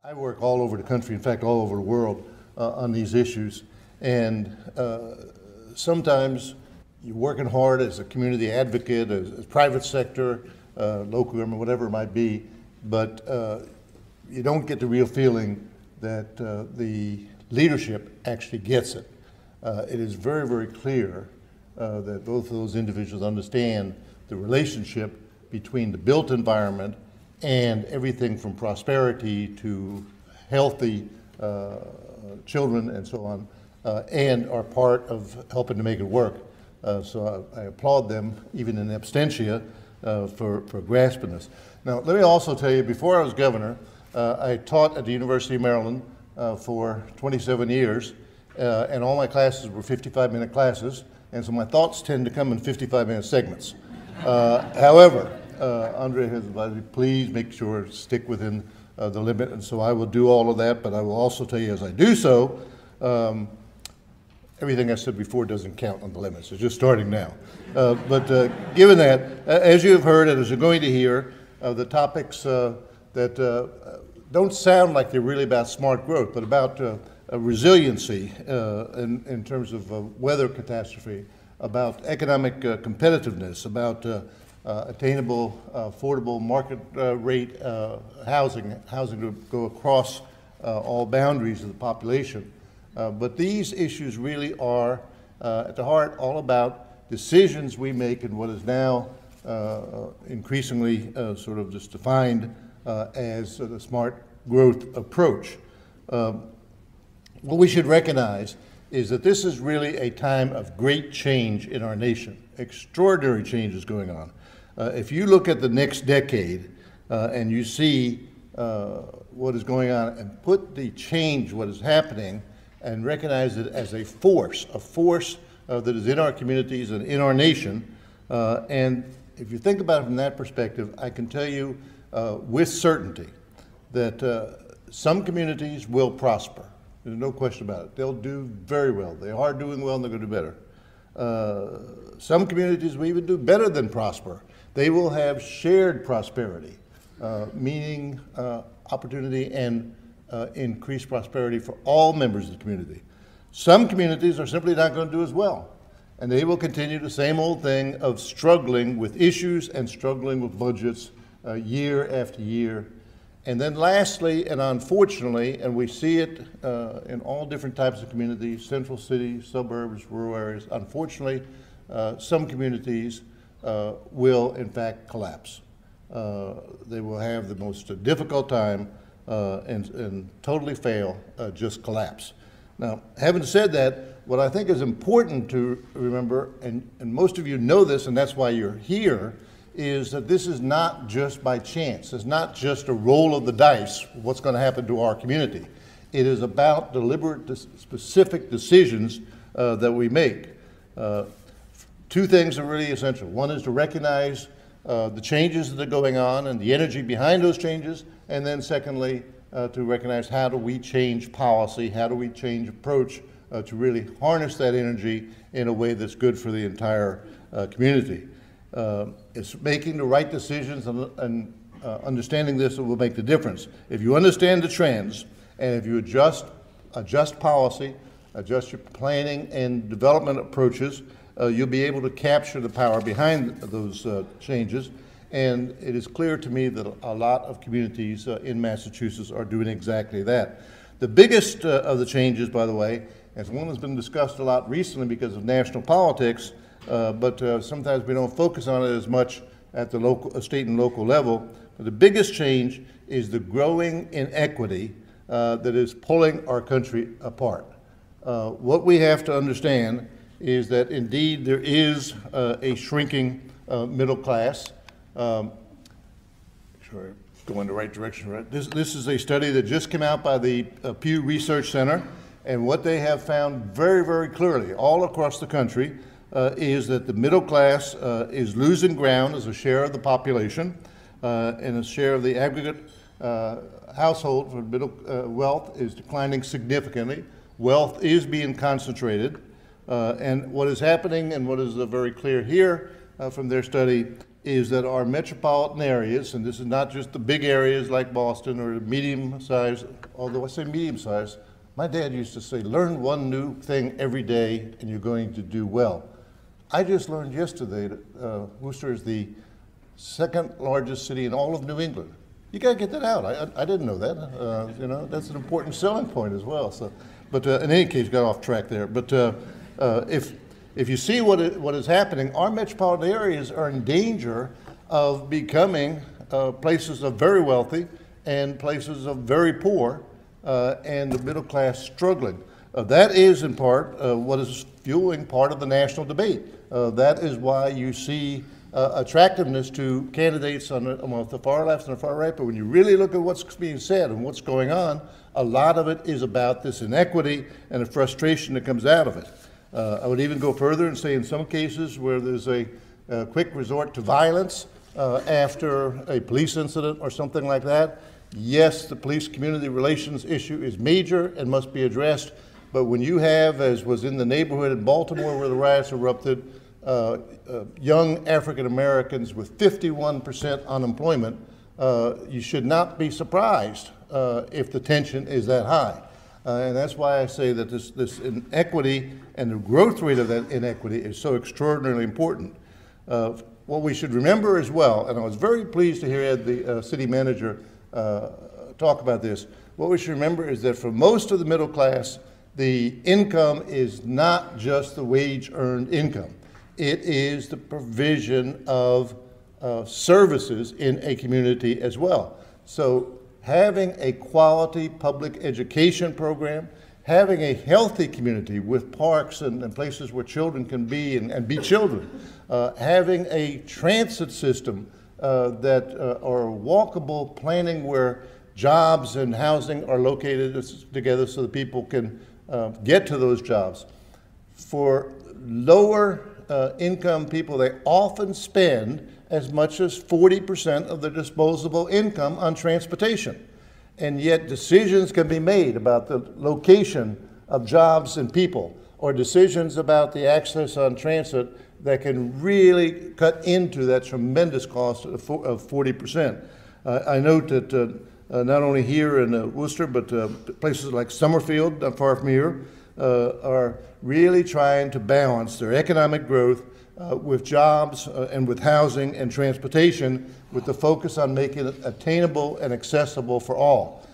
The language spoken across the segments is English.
I work all over the country, in fact, all over the world on these issues. And sometimes you're working hard as a community advocate, as private sector, local government, whatever it might be, but you don't get the real feeling that the leadership actually gets it. It is very, very clear that both of those individuals understand the relationship between the built environment and everything from prosperity to healthy children and so on, and are part of helping to make it work. So I applaud them, even in absentia, for grasping this. Now, let me also tell you, before I was governor, I taught at the University of Maryland for 27 years, and all my classes were 55-minute classes, and so my thoughts tend to come in 55-minute segments. However, Andre has advised me, please make sure to stick within the limit, and so I will do all of that, but I will also tell you as I do so, everything I said before doesn't count on the limits. It's just starting now. But given that, as you have heard and as you're going to hear, the topics that don't sound like they're really about smart growth, but about resiliency in terms of weather catastrophe, about economic competitiveness, about attainable, affordable market rate housing to go across all boundaries of the population. But these issues really are, at the heart, all about decisions we make in what is now increasingly sort of just defined as the smart growth approach. What we should recognize is that this is really a time of great change in our nation. Extraordinary change is going on. If you look at the next decade and you see what is going on and put the change, what is happening, and recognize it as a force that is in our communities and in our nation. And if you think about it from that perspective, I can tell you with certainty that some communities will prosper. There's no question about it. They'll do very well. They are doing well and they're going to do better. Some communities will even do better than prosper. They will have shared prosperity, meaning opportunity and increased prosperity for all members of the community. Some communities are simply not going to do as well, and they will continue the same old thing of struggling with issues and struggling with budgets year after year. And then lastly, and unfortunately, and we see it in all different types of communities, central cities, suburbs, rural areas, unfortunately, some communities will in fact collapse. They will have the most difficult time and totally fail, just collapse. Now, having said that, what I think is important to remember, and most of you know this, and that's why you're here, is that this is not just by chance. It's not just a roll of the dice, what's going to happen to our community. It is about deliberate, specific decisions that we make. Two things are really essential. One is to recognize the changes that are going on and the energy behind those changes, and then secondly, to recognize how do we change policy, how do we change approach to really harness that energy in a way that's good for the entire community. It's making the right decisions and understanding this that will make the difference. If you understand the trends and if you adjust policy, adjust your planning and development approaches, you'll be able to capture the power behind those changes. And it is clear to me that a lot of communities in Massachusetts are doing exactly that. The biggest of the changes, by the way, as one has been discussed a lot recently because of national politics, but sometimes we don't focus on it as much at the local, state and local level. But the biggest change is the growing inequity that is pulling our country apart. What we have to understand is that indeed there is a shrinking middle class. Sure, go in the right direction, right? This is a study that just came out by the Pew Research Center, and what they have found very, very clearly all across the country is that the middle class is losing ground as a share of the population and a share of the aggregate household for middle wealth is declining significantly. Wealth is being concentrated, and what is happening and what is very clear here from their study is that our metropolitan areas, and this is not just the big areas like Boston or the medium-sized, although I say medium-sized, my dad used to say, learn one new thing every day and you're going to do well. I just learned yesterday that Worcester is the second largest city in all of New England. You got to get that out. I didn't know that. You know, that's an important selling point as well. So, but in any case, got off track there. But if you see what is happening, our metropolitan areas are in danger of becoming places of very wealthy and places of very poor, and the middle class struggling. That is in part what is fueling part of the national debate. That is why you see attractiveness to candidates on the far left and the far right, but when you really look at what's being said and what's going on, a lot of it is about this inequity and the frustration that comes out of it. I would even go further and say in some cases where there's a quick resort to violence after a police incident or something like that, yes, the police-community relations issue is major and must be addressed, but when you have, as was in the neighborhood in Baltimore where the riots erupted, young African Americans with 51% unemployment, you should not be surprised if the tension is that high. And that's why I say that this inequity and the growth rate of that inequity is so extraordinarily important. What we should remember as well, and I was very pleased to hear Ed, the city manager, talk about this. What we should remember is that for most of the middle class, the income is not just the wage-earned income. It is the provision of services in a community as well. So having a quality public education program, having a healthy community with parks and places where children can be and be children, having a transit system that are walkable planning where jobs and housing are located together so that people can get to those jobs. For lower income people, they often spend as much as 40% of their disposable income on transportation. And yet decisions can be made about the location of jobs and people, or decisions about the access on transit that can really cut into that tremendous cost of 40%. I note that not only here in Worcester, but places like Summerfield, not far from here, are really trying to balance their economic growth with jobs and with housing and transportation, with the focus on making it attainable and accessible for all.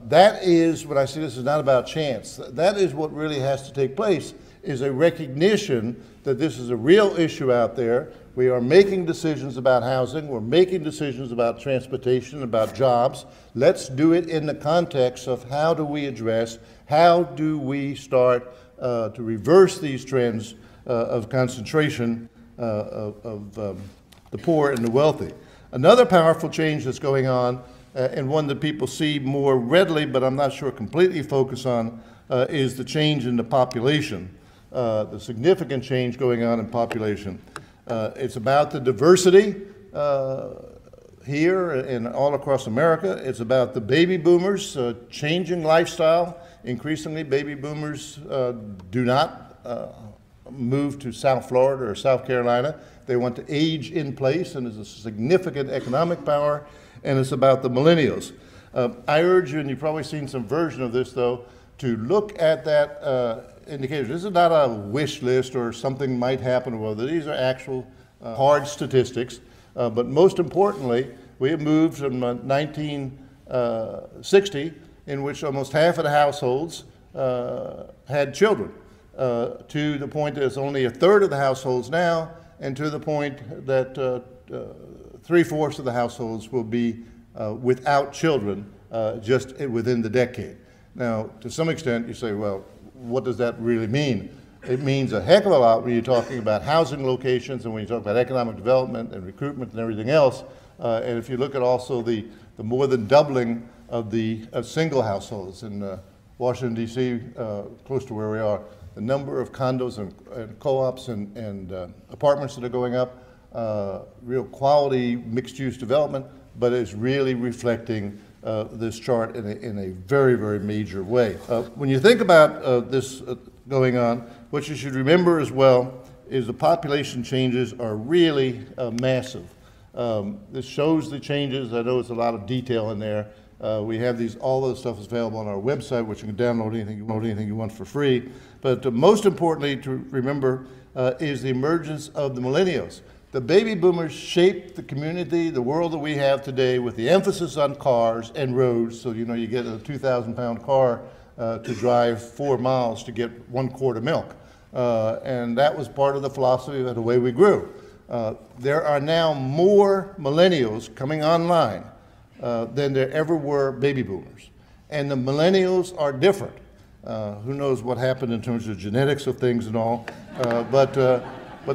That is, when I say this is not about chance, that is what really has to take place, is a recognition that this is a real issue out there. We are making decisions about housing, we're making decisions about transportation, about jobs. Let's do it in the context of how do we address, how do we start to reverse these trends of concentration of the poor and the wealthy. Another powerful change that's going on, and one that people see more readily, but I'm not sure completely focus on, is the change in the population, the significant change going on in population. It's about the diversity here and all across America. It's about the baby boomers changing lifestyle. Increasingly, baby boomers do not move to South Florida or South Carolina. They want to age in place, and there's a significant economic power, and it's about the millennials. I urge you, and you've probably seen some version of this though, to look at that indicator. This is not a wish list or something might happen or whether. These are actual hard statistics, but most importantly, we have moved from 1960, in which almost half of the households had children, to the point that it's only a third of the households now, and to the point that 3/4 of the households will be without children just within the decade. Now, to some extent, you say, well, what does that really mean? It means a heck of a lot when you're talking about housing locations and when you talk about economic development and recruitment and everything else. And if you look at also the more than doubling of the single households in Washington, D.C., close to where we are, the number of condos and co-ops and apartments that are going up, real quality mixed-use development, but it's really reflecting this chart in a very, very major way. When you think about this going on, what you should remember as well is the population changes are really massive. This shows the changes. I know it's a lot of detail in there. We have all those stuff is available on our website, which you can download anything you want for free. But most importantly to remember is the emergence of the millennials. The baby boomers shaped the community, the world that we have today, with the emphasis on cars and roads. So, you get a 2,000-pound car to drive 4 miles to get 1 quart of milk. And that was part of the philosophy of the way we grew. There are now more millennials coming online than there ever were baby boomers. And the millennials are different. Who knows what happened in terms of genetics of things and all, but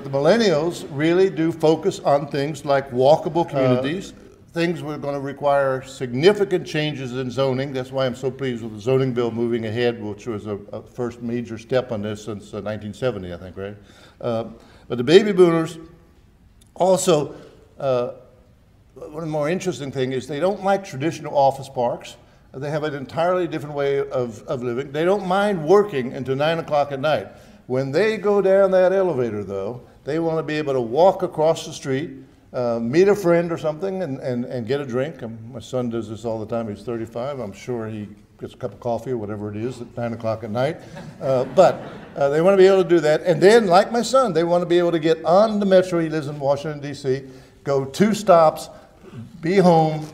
the millennials really do focus on things like walkable communities. Things we're going to require significant changes in zoning. That's why I'm so pleased with the zoning bill moving ahead, which was a first major step on this since 1970, I think, right? But the baby boomers also, one of the more interesting things is they don't like traditional office parks. They have an entirely different way of living. They don't mind working until 9 o'clock at night. When they go down that elevator, though, they want to be able to walk across the street, meet a friend or something, and get a drink. My son does this all the time. He's 35. I'm sure he gets a cup of coffee or whatever it is at 9 o'clock at night. But they want to be able to do that. And then, like my son, they want to be able to get on the metro. He lives in Washington, D.C., go 2 stops, be home,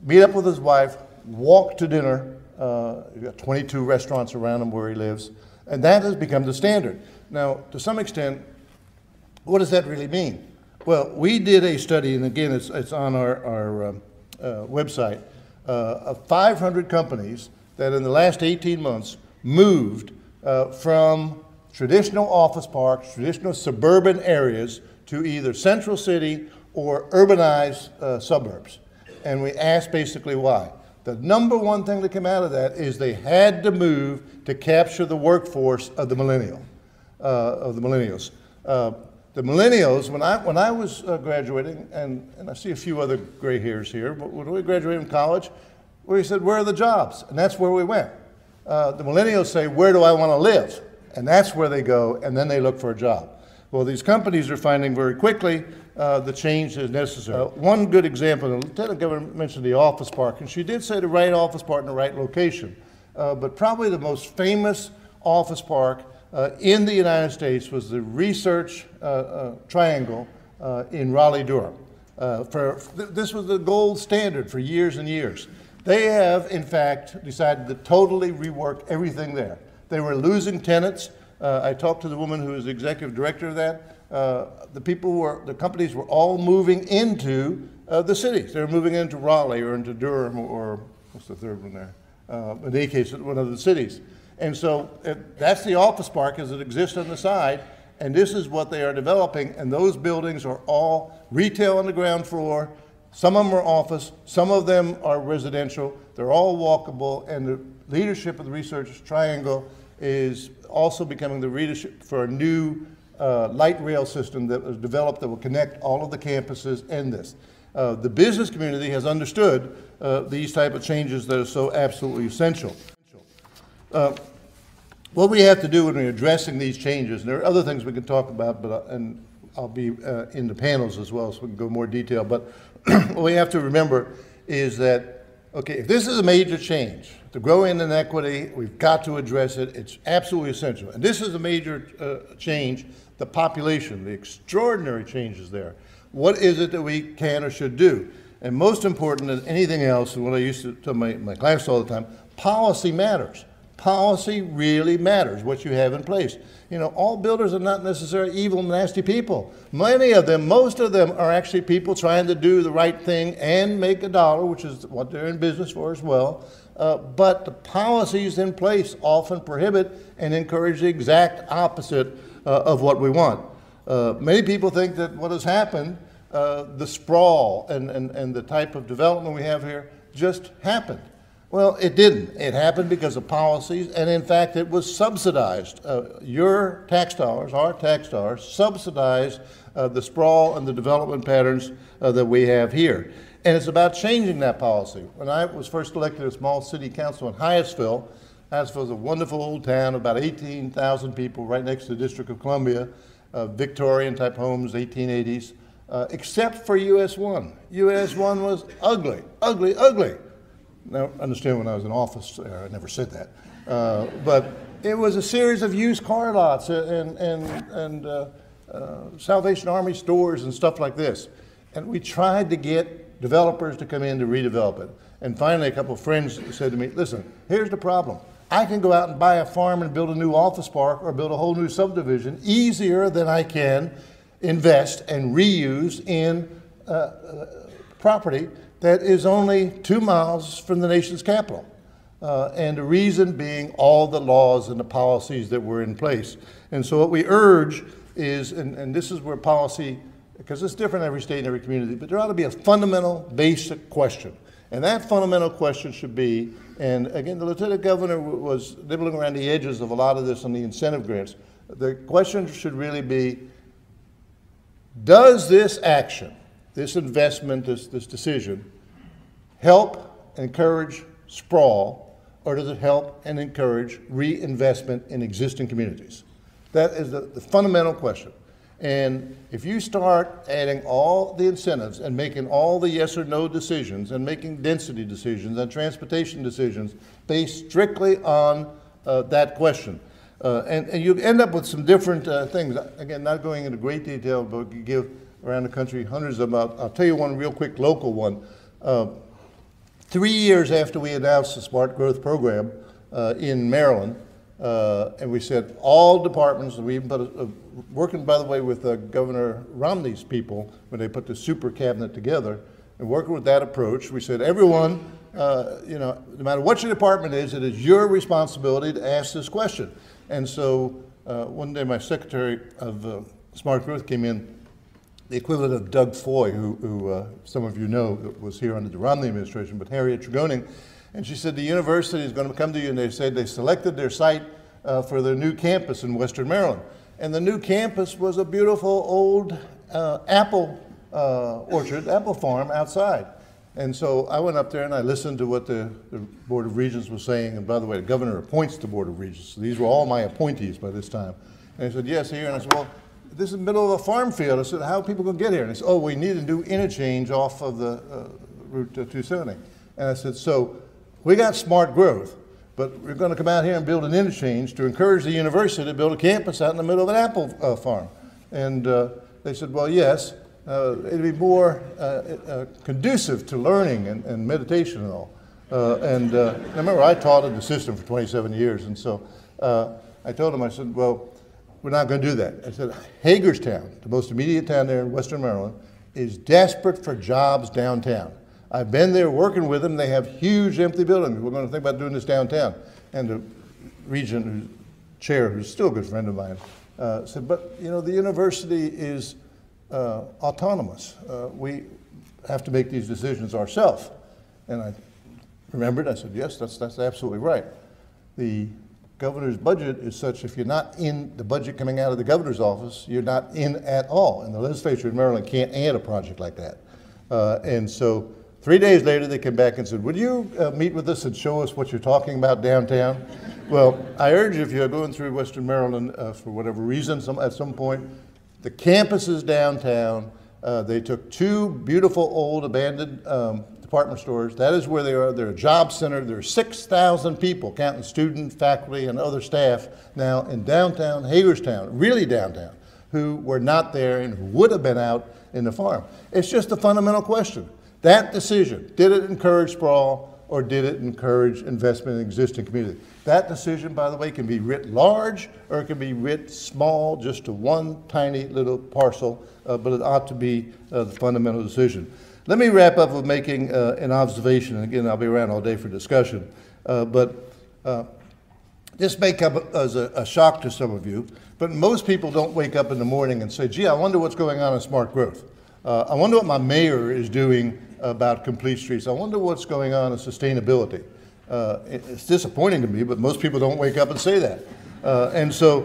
meet up with his wife, walk to dinner. He's got 22 restaurants around him where he lives. And that has become the standard. Now, to some extent, what does that really mean? Well, we did a study, and again, it's on our website, of 500 companies that in the last 18 months moved from traditional office parks, traditional suburban areas, to either central city or urbanized suburbs. And we asked basically why. The number one thing that came out of that is they had to move to capture the workforce of the millennials. The millennials, when I was graduating, and I see a few other gray hairs here, but when we graduated from college, we said, where are the jobs? And that's where we went. The millennials say, where do I want to live? And that's where they go, and then they look for a job. Well, these companies are finding very quickly the change is necessary. One good example, the Lieutenant Governor mentioned the office park, and she did say the right office park in the right location. But probably the most famous office park in the United States was the Research Triangle in Raleigh-Durham. This was the gold standard for years and years. They have, in fact, decided to totally rework everything there. They were losing tenants. I talked to the woman who was the executive director of that. The companies were all moving into the cities. They were moving into Raleigh or into Durham or what's the third one there? In any case, one of the cities. And so that's the office park as it exists on the side, and this is what they are developing, and those buildings are all retail on the ground floor. Some of them are office, some of them are residential. They're all walkable, and the leadership of the Research Triangle is also becoming the leadership for a new light rail system that was developed that will connect all of the campuses and this. The business community has understood these type of changes that are so absolutely essential. What we have to do when we're addressing these changes, and there are other things we can talk about, but and I'll be in the panels as well, so we can go more detail, but what we have to remember is that, okay, if this is a major change, to grow in inequity, we've got to address it. It's absolutely essential. And this is a major change, the population, the extraordinary changes there. What is it that we can or should do? And most important than anything else, and what I used to tell my class all the time, policy matters. Policy really matters, what you have in place. You know, all builders are not necessarily evil, nasty people. Many of them, most of them are actually people trying to do the right thing and make a dollar, which is what they're in business for as well. But the policies in place often prohibit and encourage the exact opposite of what we want. Many people think that what has happened, the sprawl and the type of development we have here just happened. Well, it didn't. It happened because of policies, and in fact, it was subsidized. Your tax dollars, our tax dollars, subsidized the sprawl and the development patterns that we have here. And it's about changing that policy. When I was first elected to a small city council in Hyattsville, Hyattsville is a wonderful old town, about 18,000 people, right next to the District of Columbia, Victorian-type homes, 1880s. except for US 1. US 1 was ugly, ugly, ugly. Now, understand when I was in office there, I never said that. But it was a series of used car lots and Salvation Army stores and stuff like this. And we tried to get developers to come in to redevelop it. And finally, a couple of friends said to me, listen, here's the problem. I can go out and buy a farm and build a new office park or build a whole new subdivision easier than I can invest and reuse in property that is only 2 miles from the nation's capital. And the reason being all the laws and the policies that were in place. And so what we urge is, and this is where policy, because it's different in every state and every community, but there ought to be a fundamental, basic question. And that fundamental question should be, and again, the Lieutenant Governor was nibbling around the edges of a lot of this on the incentive grants. The question should really be, does this action, this investment, this decision, help encourage sprawl, or does it help and encourage reinvestment in existing communities? That is the fundamental question. And if you start adding all the incentives and making all the yes or no decisions and making density decisions and transportation decisions based strictly on that question, and you end up with some different things. Again, not going into great detail, but we give around the country hundreds of them. I'll tell you one real quick local one. 3 years after we announced the Smart Growth Program in Maryland, and we said all departments, we even put working, by the way, with Governor Romney's people when they put the super cabinet together, and working with that approach, we said everyone, you know, no matter what your department is, it is your responsibility to ask this question. And so one day my Secretary of Smart Growth came in, the equivalent of Doug Foy, who some of you know was here under the Romney administration, but Harriet Tregoning, and she said the university is going to come to you, and they said they selected their site for their new campus in Western Maryland. And the new campus was a beautiful old apple orchard, apple farm outside. And so I went up there and I listened to what the Board of Regents was saying. And by the way, the governor appoints the Board of Regents. So these were all my appointees by this time. And he said, yes, here. And I said, well, this is the middle of a farm field. I said, how are people going to get here? And he said, oh, we need a new interchange off of the Route 270. And I said, so we got smart growth, but we're going to come out here and build an interchange to encourage the university to build a campus out in the middle of an apple farm. And they said, well, yes, it'd be more conducive to learning and meditation and all. And I remember I taught in the system for 27 years, and so I told them, I said, well, we're not going to do that. I said, Hagerstown, the most immediate town there in Western Maryland, is desperate for jobs downtown. I've been there working with them. They have huge empty buildings. We're going to think about doing this downtown. And the regent, chair, who's still a good friend of mine, said, but you know, the university is autonomous. We have to make these decisions ourselves. And I remembered, I said, yes, that's absolutely right. The governor's budget is such, if you're not in the budget coming out of the governor's office, you're not in at all. And the legislature in Maryland can't add a project like that. And so 3 days later, they came back and said, would you meet with us and show us what you're talking about downtown? Well, I urge you, if you're going through Western Maryland for whatever reason, at some point, the campus is downtown. They took 2 beautiful old abandoned department stores. That is where they are. They're a job center. There are 6,000 people, counting students, faculty, and other staff now in downtown Hagerstown, really downtown, who were not there and who would have been out in the farm. It's just a fundamental question. That decision, did it encourage sprawl or did it encourage investment in existing community? That decision, by the way, can be writ large or it can be writ small, just to one tiny little parcel, but it ought to be the fundamental decision. Let me wrap up with making an observation, and again, I'll be around all day for discussion, but this may come as a shock to some of you, but most people don't wake up in the morning and say, gee, I wonder what's going on in smart growth. I wonder what my mayor is doing about complete streets. I wonder what's going on in sustainability. It's disappointing to me, but most people don't wake up and say that. And so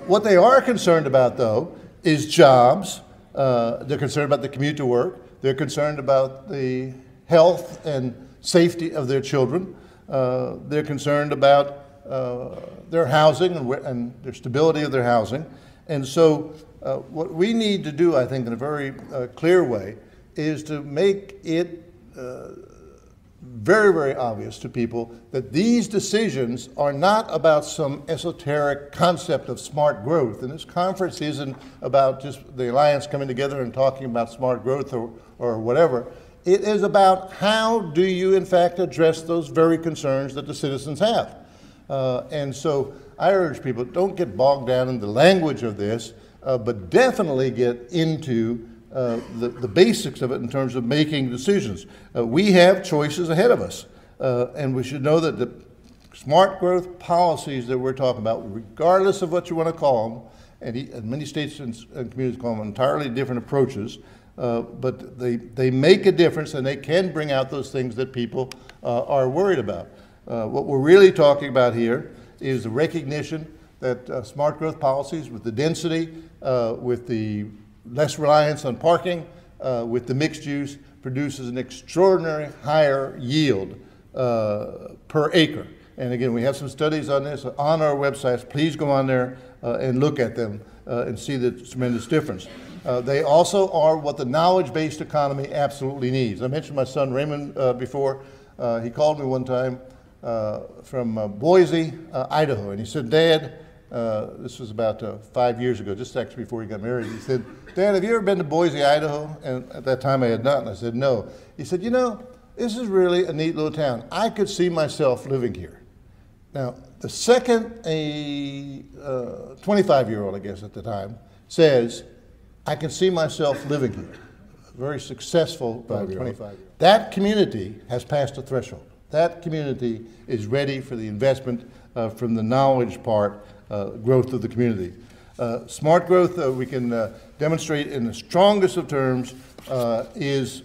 what they are concerned about, though, is jobs. They're concerned about the commute to work. They're concerned about the health and safety of their children. They're concerned about their housing and their stability of their housing. And so what we need to do, I think, in a very clear way, is to make it very, very obvious to people that these decisions are not about some esoteric concept of smart growth. And this conference isn't about just the Alliance coming together and talking about smart growth or whatever. It is about how do you, in fact, address those very concerns that the citizens have. And so I urge people, don't get bogged down in the language of this, but definitely get into the basics of it in terms of making decisions. We have choices ahead of us, and we should know that the smart growth policies that we're talking about, regardless of what you want to call them, and many states and communities call them entirely different approaches, but they make a difference, and they can bring out those things that people are worried about. What we're really talking about here is the recognition that smart growth policies with the density, with the less reliance on parking, with the mixed use, produces an extraordinary higher yield per acre. And again, we have some studies on this on our websites. Please go on there and look at them and see the tremendous difference. They also are what the knowledge-based economy absolutely needs. I mentioned my son Raymond before. He called me one time from Boise, Idaho, and he said, "Dad," this was about 5 years ago, just actually before he got married. He said, "Dad, have you ever been to Boise, Idaho?" And at that time I had not, and I said, "No." He said, "You know, this is really a neat little town. I could see myself living here." Now, the second a 25-year-old, I guess at the time, says, "I can see myself living here," a very successful 25-year-old, that community has passed a threshold. That community is ready for the investment from the knowledge part, growth of the community. Smart growth, we can demonstrate in the strongest of terms, is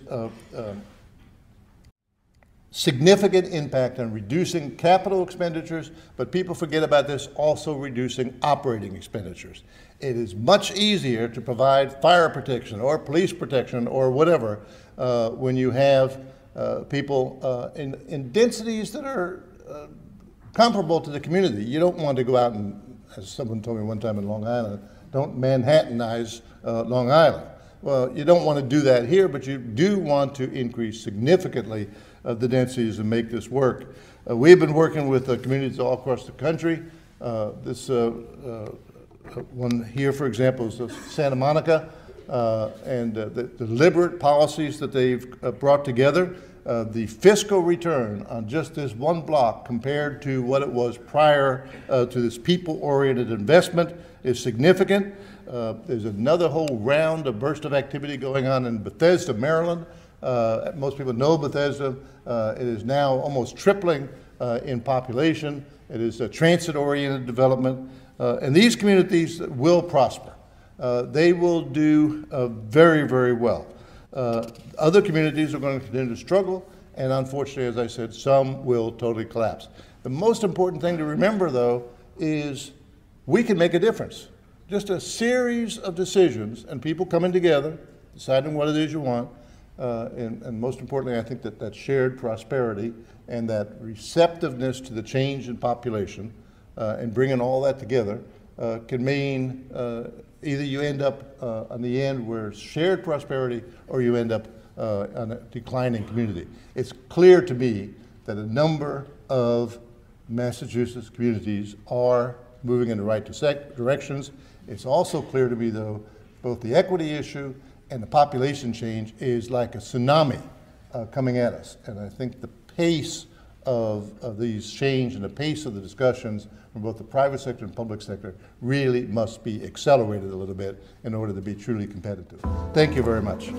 significant impact on reducing capital expenditures, but people forget about this, also reducing operating expenditures. It is much easier to provide fire protection or police protection or whatever when you have people in densities that are comparable to the community. You don't want to go out and, as someone told me one time in Long Island, don't Manhattanize Long Island. Well, you don't want to do that here, but you do want to increase significantly the densities and make this work. We've been working with communities all across the country. This one here, for example, is Santa Monica, and the deliberate policies that they've brought together. The fiscal return on just this one block compared to what it was prior to this people-oriented investment is significant. There's another whole round, a burst of activity going on in Bethesda, Maryland. Most people know Bethesda. It is now almost tripling in population. It is a transit-oriented development. And these communities will prosper. They will do very, very well. Other communities are going to continue to struggle, and unfortunately, as I said, some will totally collapse. The most important thing to remember, though, is we can make a difference. Just a series of decisions and people coming together, deciding what it is you want, and most importantly, I think that shared prosperity and that receptiveness to the change in population and bringing all that together can mean either you end up on the end where shared prosperity or you end up on a declining community. It's clear to me that a number of Massachusetts communities are moving in the right directions. It's also clear to me, though, both the equity issue and the population change is like a tsunami coming at us. And I think the pace of these change and the pace of the discussions from both the private sector and public sector really must be accelerated a little bit in order to be truly competitive. Thank you very much.